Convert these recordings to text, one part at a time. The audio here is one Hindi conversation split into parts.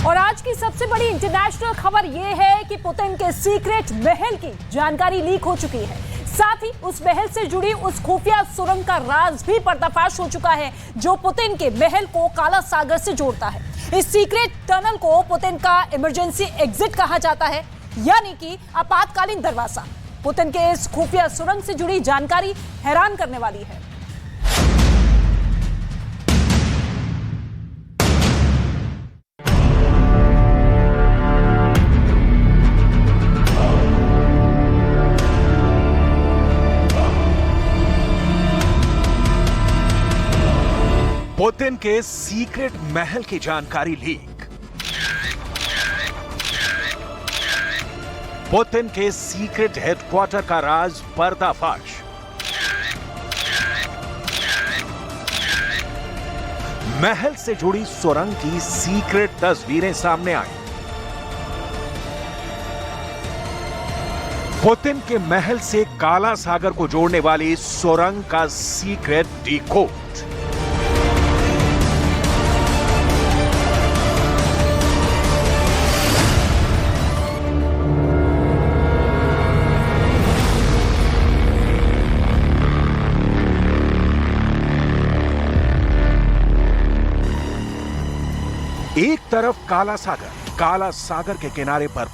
और आज की सबसे बड़ी इंटरनेशनल खबर यह है कि पुतिन के सीक्रेट महल की जानकारी लीक हो चुकी है। साथ ही उस महल से जुड़ी उस खुफिया सुरंग का राज भी पर्दाफाश हो चुका है, जो पुतिन के महल को काला सागर से जोड़ता है। इस सीक्रेट टनल को पुतिन का इमरजेंसी एग्जिट कहा जाता है, यानी कि आपातकालीन दरवाजा। पुतिन के इस खुफिया सुरंग से जुड़ी जानकारी हैरान करने वाली है। पुतिन के सीक्रेट महल की जानकारी लीक। पुतिन के सीक्रेट हेडक्वार्टर का राज पर्दाफाश। महल से जुड़ी सुरंग की सीक्रेट तस्वीरें सामने आई। पुतिन के महल से काला सागर को जोड़ने वाली सुरंग का सीक्रेट डिकोड। एक तरफ काला सागर के किनारे पर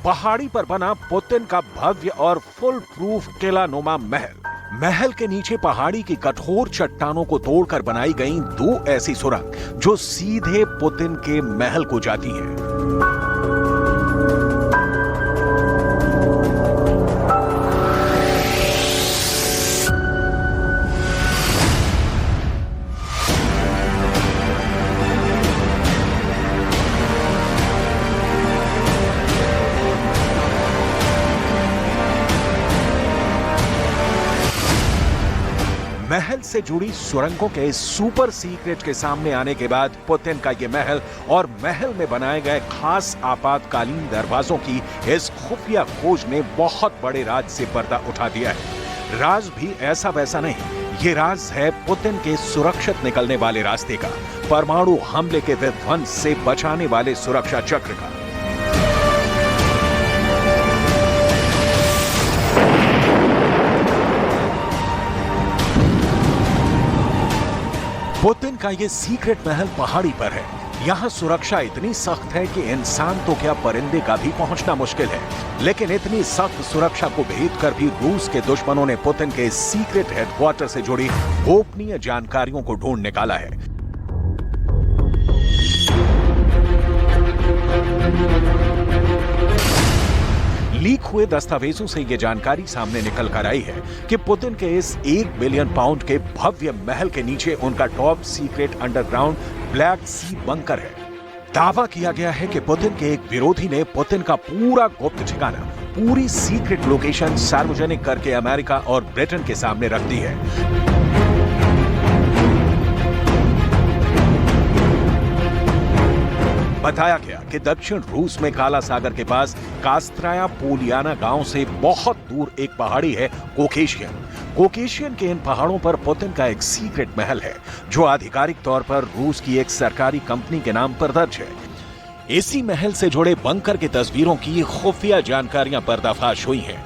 पहाड़ी पर बना पुतिन का भव्य और फुल प्रूफ किला नुमा महल के नीचे पहाड़ी की कठोर चट्टानों को तोड़कर बनाई गई दो ऐसी सुरंग जो सीधे पुतिन के महल को जाती हैं। महल से जुड़ी सुरंगों के सुपर सीक्रेट के सामने आने के बाद पुतिन का यह महल और महल में बनाए गए खास आपातकालीन दरवाजों की इस खुफिया खोज ने बहुत बड़े राज से पर्दा उठा दिया है। राज भी ऐसा वैसा नहीं, ये राज है पुतिन के सुरक्षित निकलने वाले रास्ते का, परमाणु हमले के विध्वंस से बचाने वाले सुरक्षा चक्र का। पुतिन का ये सीक्रेट महल पहाड़ी पर है। यहाँ सुरक्षा इतनी सख्त है कि इंसान तो क्या परिंदे का भी पहुंचना मुश्किल है। लेकिन इतनी सख्त सुरक्षा को भेद कर भी रूस के दुश्मनों ने पुतिन के सीक्रेट हेडक्वार्टर से जुड़ी गोपनीय जानकारियों को ढूंढ निकाला है। लीक हुए दस्तावेजों से यह जानकारी सामने निकल कर आई है कि पुतिन के इस 1 बिलियन पाउंड के भव्य महल के नीचे उनका टॉप सीक्रेट अंडरग्राउंड ब्लैक सी बंकर है। दावा किया गया है कि पुतिन के एक विरोधी ने पुतिन का पूरा गुप्त ठिकाना, पूरी सीक्रेट लोकेशन सार्वजनिक करके अमेरिका और ब्रिटेन के सामने रख दी है। बताया गया कि दक्षिण रूस में काला सागर के पास कास्त्राया पोलियाना गांव से बहुत दूर एक पहाड़ी है कोकेशियन के इन पहाड़ों पर पुतिन का एक सीक्रेट महल है, जो आधिकारिक तौर पर रूस की एक सरकारी कंपनी के नाम पर दर्ज है। इसी महल से जुड़े बंकर की तस्वीरों की खुफिया जानकारियां पर्दाफाश हुई हैं।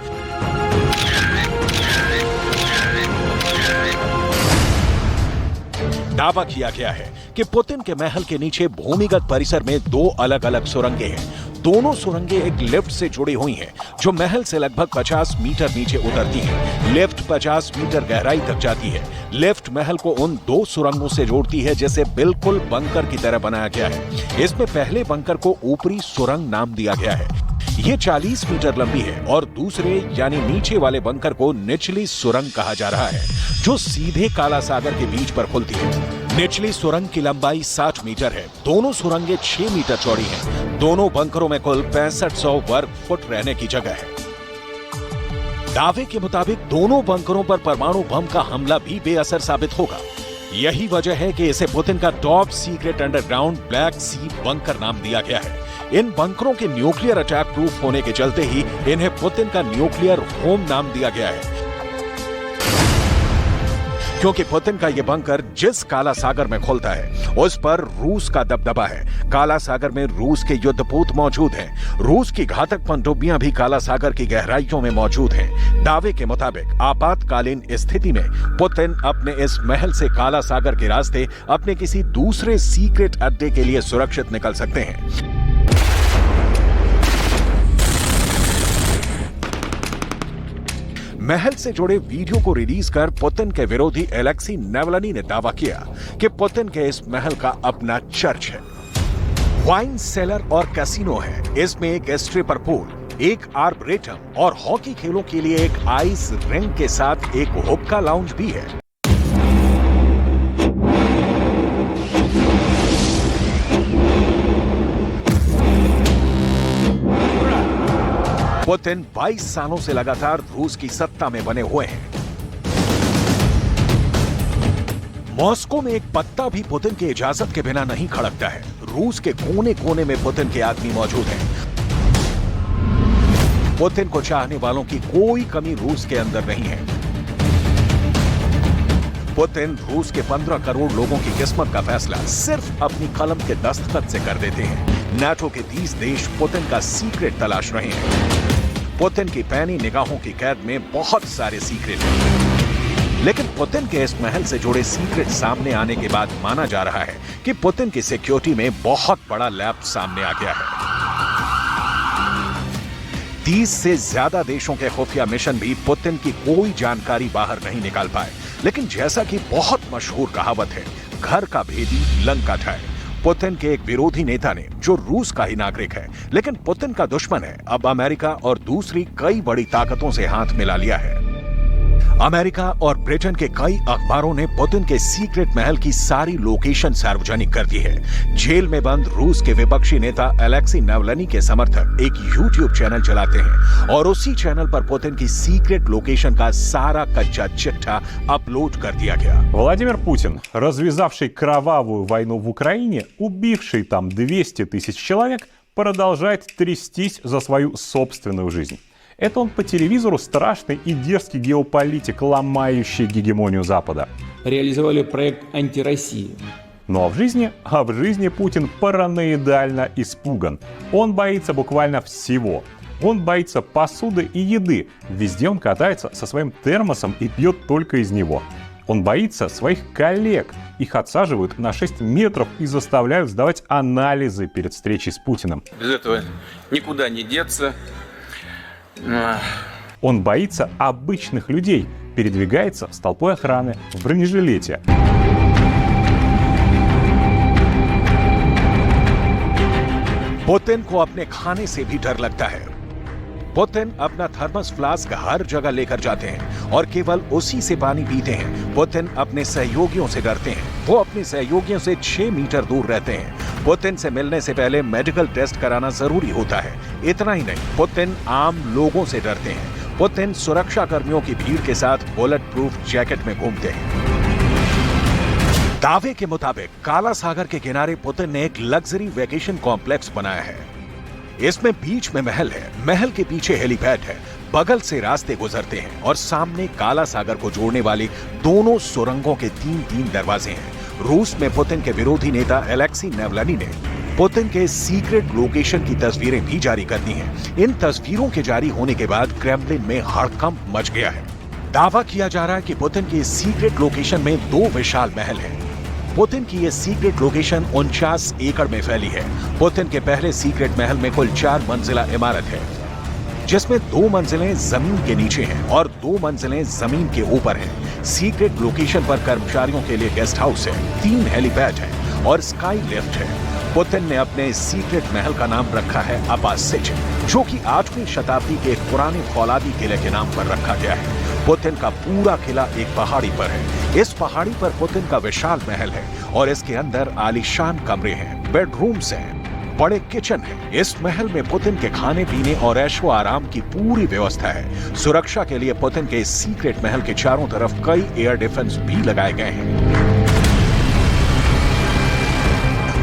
दावा किया गया है कि पुतिन के महल के नीचे भूमिगत परिसर में दो अलग अलग सुरंगें हैं। दोनों सुरंगें एक लिफ्ट से जुड़ी हुई हैं, जो महल से लगभग 50 मीटर नीचे उतरती हैं। लिफ्ट 50 मीटर गहराई तक जाती है। लिफ्ट महल को उन दो सुरंगों से जोड़ती है, जिसे बिल्कुल बंकर की तरह बनाया गया है। इसमें पहले बंकर को ऊपरी सुरंग नाम दिया गया है। ये 40 मीटर लंबी है और दूसरे यानी नीचे वाले बंकर को निचली सुरंग कहा जा रहा है, जो सीधे काला सागर के बीच पर खुलती है। निचली सुरंग की लंबाई 60 मीटर है। दोनों सुरंगें 6 मीटर चौड़ी हैं। दोनों बंकरों में कुल 6500 वर्ग फुट रहने की जगह है। दावे के मुताबिक दोनों बंकरों पर परमाणु बम का हमला भी बेअसर साबित होगा। यही वजह है कि इसे पुतिन का टॉप सीक्रेट अंडरग्राउंड ब्लैक सी बंकर नाम दिया गया है। इन बंकरों के न्यूक्लियर अटैक प्रूफ होने के चलते ही इन्हें पुतिन का न्यूक्लियर होम नाम दिया गया है। क्योंकि पुतिन का यह बंकर जिस काला सागर में खुलता है उस पर रूस का दबदबा है। काला सागर में रूस के युद्धपोत मौजूद हैं। रूस की घातक पनडुब्बियां भी काला सागर की गहराइयों में मौजूद हैं। दावे के मुताबिक आपातकालीन स्थिति में पुतिन अपने इस महल से काला सागर के रास्ते अपने किसी दूसरे सीक्रेट अड्डे के लिए सुरक्षित निकल सकते हैं। महल से जुड़े वीडियो को रिलीज कर पुतिन के विरोधी एलेक्सी नावल्नी ने दावा किया कि पुतिन के इस महल का अपना चर्च है, वाइन सेलर और कैसीनो है। इसमें एक स्ट्रिपर पूल, एक आर्बरेटम और हॉकी खेलों के लिए एक आइस रिंग के साथ एक हुक्का लाउंज भी है। पुतिन 22 सालों से लगातार रूस की सत्ता में बने हुए हैं। मॉस्को में एक पत्ता भी पुतिन की इजाजत के बिना नहीं खड़कता है। रूस के कोने कोने में पुतिन के आदमी मौजूद हैं। पुतिन को चाहने वालों की कोई कमी रूस के अंदर नहीं है। पुतिन रूस के 15 करोड़ लोगों की किस्मत का फैसला सिर्फ अपनी कलम के दस्तखत से कर देते हैं। नाटो के 30 देश पुतिन का सीक्रेट तलाश रहे हैं। पुतिन की पैनी निगाहों की कैद में बहुत सारे सीक्रेट हैं। लेकिन पुतिन के इस महल से जुड़े सीक्रेट सामने आने के बाद माना जा रहा है कि पुतिन की सिक्योरिटी में बहुत बड़ा लैप सामने आ गया है। 30 से ज्यादा देशों के खुफिया मिशन भी पुतिन की कोई जानकारी बाहर नहीं निकाल पाए। लेकिन जैसा कि बहुत मशहूर कहावत है, घर का भेदी लंका ढाए। पुतिन के एक विरोधी नेता ने, जो रूस का ही नागरिक है लेकिन पुतिन का दुश्मन है, अब अमेरिका और दूसरी कई बड़ी ताकतों से हाथ मिला लिया है। अमेरिका और ब्रिटेन के कई अखबारों ने पुतिन के सीक्रेट महल की सारी लोकेशन सार्वजनिक कर दी है। जेल में बंद रूस के विपक्षी नेता एलेक्सी नावल्नी के समर्थक एक यूट्यूब चैनल चलाते हैं और उसी चैनल पर पुतिन की सीक्रेट लोकेशन का सारा कच्चा चिट्ठा अपलोड कर दिया गया। Владимир Путин, развязавший кровавую войну в Украине, убивший там 200 тысяч человек, продолжает трястись за свою собственную жизнь. Это он по телевизору страшный и дерзкий геополитик, ломающий гегемонию Запада. Реализовали проект «Антироссия». Ну а в жизни Путин параноидально испуган. Он боится буквально всего. Он боится посуды и еды. Везде он катается со своим термосом и пьет только из него. Он боится своих коллег. Их отсаживают на 6 метров и заставляют сдавать анализы перед встречей с Путиным. Без этого никуда не деться. Он боится обычных людей, передвигается с толпой охраны в бронежилете. पुतिन को अपने खाने से भी डर लगता है। पुतिन अपना थर्मस फ्लास्क हर जगह लेकर जाते हैं और केवल उसी से पानी पीते हैं। पुतिन अपने सहयोगियों से डरते हैं। वो अपने सहयोगियों से 6 मीटर दूर रहते हैं। पुतिन से मिलने से पहले मेडिकल टेस्ट कराना जरूरी होता है। इतना ही नहीं, पुतिन आम लोगों से डरते हैं। पुतिन सुरक्षा कर्मियों की भीड़ के साथ बुलेट प्रूफ जैकेट में घूमते हैं। दावे के मुताबिक काला सागर के किनारे पुतिन ने एक लग्जरी वेकेशन कॉम्प्लेक्स बनाया है। इसमें बीच में महल है, महल के पीछे हेलीपैड है, बगल से रास्ते गुजरते हैं और सामने काला सागर को जोड़ने वाली दोनों सुरंगों के 3-3 दरवाजे हैं। रूस में पुतिन के विरोधी नेता एलेक्सी नावल्नी ने पुतिन के सीक्रेट लोकेशन की तस्वीरें भी जारी कर दी हैं। इन तस्वीरों के जारी होने के बाद क्रेमलिन में हड़कंप मच गया है। दावा किया जा रहा है कि पुतिन की सीक्रेट लोकेशन में 2 विशाल महल हैं। पुतिन की यह सीक्रेट लोकेशन 49 एकड़ में फैली है। पुतिन के पहले सीक्रेट महल में कुल 4 मंजिला इमारत है, जिसमें 2 मंजिलें जमीन के नीचे हैं और 2 मंजिलें जमीन के ऊपर हैं। सीक्रेट लोकेशन पर कर्मचारियों के लिए गेस्ट हाउस है, 3 हेलीपैड है और स्काई लिफ्ट है। पुतिन ने अपने सीक्रेट महल का नाम रखा है अपासिच, जो कि 8वीं शताब्दी के एक पुराने फौलादी किले के नाम पर रखा गया है। पुतिन का पूरा किला एक पहाड़ी पर है। इस पहाड़ी पर पुतिन का विशाल महल है और इसके अंदर आलीशान कमरे हैं, बेडरूम्स हैं, बड़े किचन है। इस महल में पुतिन के खाने पीने और ऐशो आराम की पूरी व्यवस्था है। सुरक्षा के लिए पुतिन के सीक्रेट महल के चारों तरफ कई एयर डिफेंस भी लगाए गए हैं।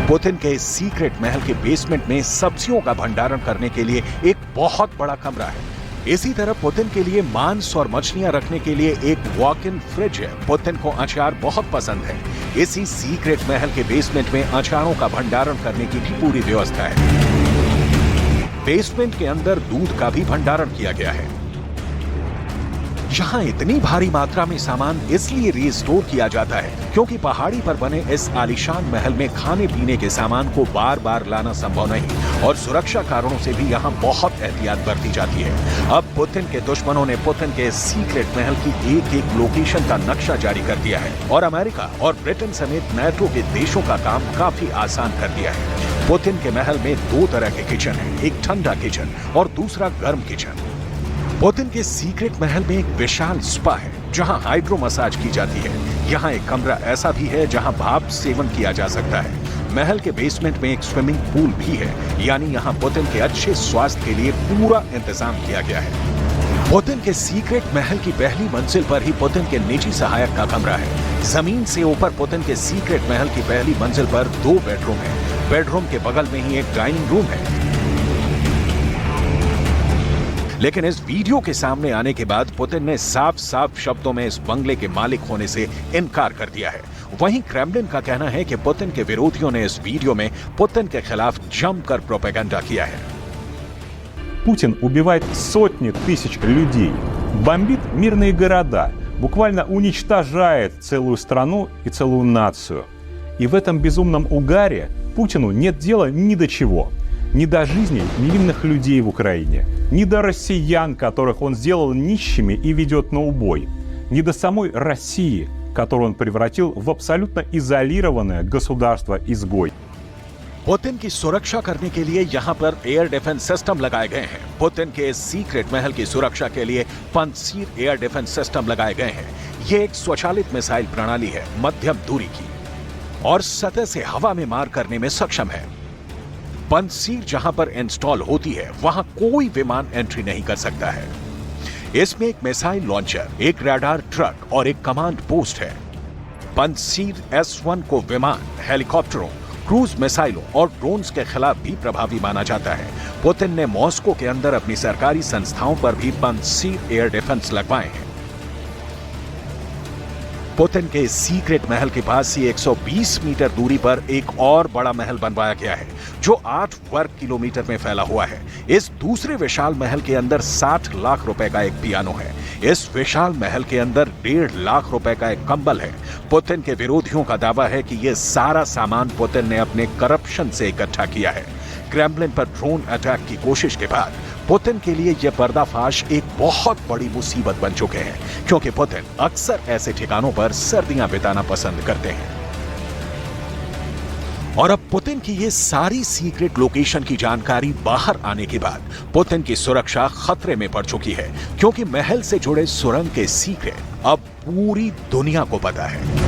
पुतिन के सीक्रेट महल के बेसमेंट में सब्जियों का भंडारण करने के लिए एक बहुत बड़ा कमरा है। इसी तरह पुतिन के लिए मांस और मछलियां रखने के लिए एक वॉक इन फ्रिज है। पुतिन को अचार बहुत पसंद है। इसी सीक्रेट महल के बेसमेंट में अचारों का भंडारण करने की भी पूरी व्यवस्था है। बेसमेंट के अंदर दूध का भी भंडारण किया गया है। यहाँ इतनी भारी मात्रा में सामान इसलिए रीस्टोर किया जाता है क्योंकि पहाड़ी पर बने इस आलीशान महल में खाने पीने के सामान को बार बार लाना संभव नहीं और सुरक्षा कारणों से भी यहाँ बहुत एहतियात बरती जाती है। अब पुतिन के दुश्मनों ने पुतिन के सीक्रेट महल की एक एक लोकेशन का नक्शा जारी कर दिया है और अमेरिका और ब्रिटेन समेत नाटो के देशों का काम काफी आसान कर दिया है। पुतिन के महल में 2 तरह के किचन है, एक ठंडा किचन और दूसरा गर्म किचन। पुतिन के सीक्रेट महल में एक विशाल स्पा है जहां हाइड्रो मसाज की जाती है। यहाँ एक कमरा ऐसा भी है जहां भाप सेवन किया जा सकता है। महल के बेसमेंट में एक स्विमिंग पूल भी है, यानी यहाँ पुतिन के अच्छे स्वास्थ्य के लिए पूरा इंतजाम किया गया है। पुतिन के सीक्रेट महल की पहली मंजिल पर ही पुतिन के निजी सहायक का कमरा है। जमीन से ऊपर पुतिन के सीक्रेट महल की पहली मंजिल पर 2 बेडरूम है। बेडरूम के बगल में ही एक डाइनिंग रूम है। लेकिन इस वीडियो के सामने आने के बाद पुतिन ने साफ साफ शब्दों में इस बंगले के मालिक होने से इनकार कर दिया है। वहीं क्रेमलिन का कहना है कि पुतिन के विरोधियों ने इस वीडियो में पुतिन के खिलाफ जमकर प्रोपेगेंडा किया है। Путин убивает сотни тысяч людей, бомбит мирные города, буквально уничтожает целую страну и целую нацию. И в этом безумном угаре Путину нет дела ни до чего. Ни до жизней невинных людей в Украине, ни до россиян, которых он сделал нищими и ведет на убой, ни до самой России, которую он превратил в абсолютно изолированное государство-изгой. पुतिन की सुरक्षा करने के लिए यहाँ पर एयर डिफेंस सिस्टम लगाए गए हैं। पुतिन के सीक्रेट महल की सुरक्षा के लिए पंसीर एयर डिफेंस सिस्टम लगाए गए हैं। ये एक स्वचालित मिसाइल प्रणाली है, मध्यम दूरी की, और सतह से हवा में मार करने में सक्षम है। पंसीर जहां पर इंस्टॉल होती है वहां कोई विमान एंट्री नहीं कर सकता है। इसमें एक मिसाइल लॉन्चर, एक रडार ट्रक और एक कमांड पोस्ट है। पंसीर S-1 को विमान, हेलीकॉप्टरों, क्रूज मिसाइलों और ड्रोन्स के खिलाफ भी प्रभावी माना जाता है। पुतिन ने मॉस्को के अंदर अपनी सरकारी संस्थाओं पर भी पंसीर एयर डिफेंस लगवाए हैं। पुतिन के सीक्रेट महल के पास ही 120 मीटर दूरी पर एक और बड़ा महल बनवाया गया है जो 8 वर्ग किलोमीटर में फैला हुआ है। इस दूसरे विशाल महल के अंदर 60 लाख रुपए का एक पियानो है। इस विशाल महल के अंदर 1.5 लाख रुपए का एक कंबल है। पुतिन के विरोधियों का दावा है कि यह सारा सामान पुतिन ने अपने करप्शन से इकट्ठा किया है। क्रेमलिन पर ड्रोन अटैक की कोशिश के बाद पुतिन के लिए यह पर्दाफाश एक बहुत बड़ी मुसीबत बन चुके हैं, क्योंकि पुतिन अक्सर ऐसे ठिकानों पर सर्दियां बिताना पसंद करते हैं। और अब पुतिन की ये सारी सीक्रेट लोकेशन की जानकारी बाहर आने के बाद पुतिन की सुरक्षा खतरे में पड़ चुकी है, क्योंकि महल से जुड़े सुरंग के सीक्रेट अब पूरी दुनिया को पता है।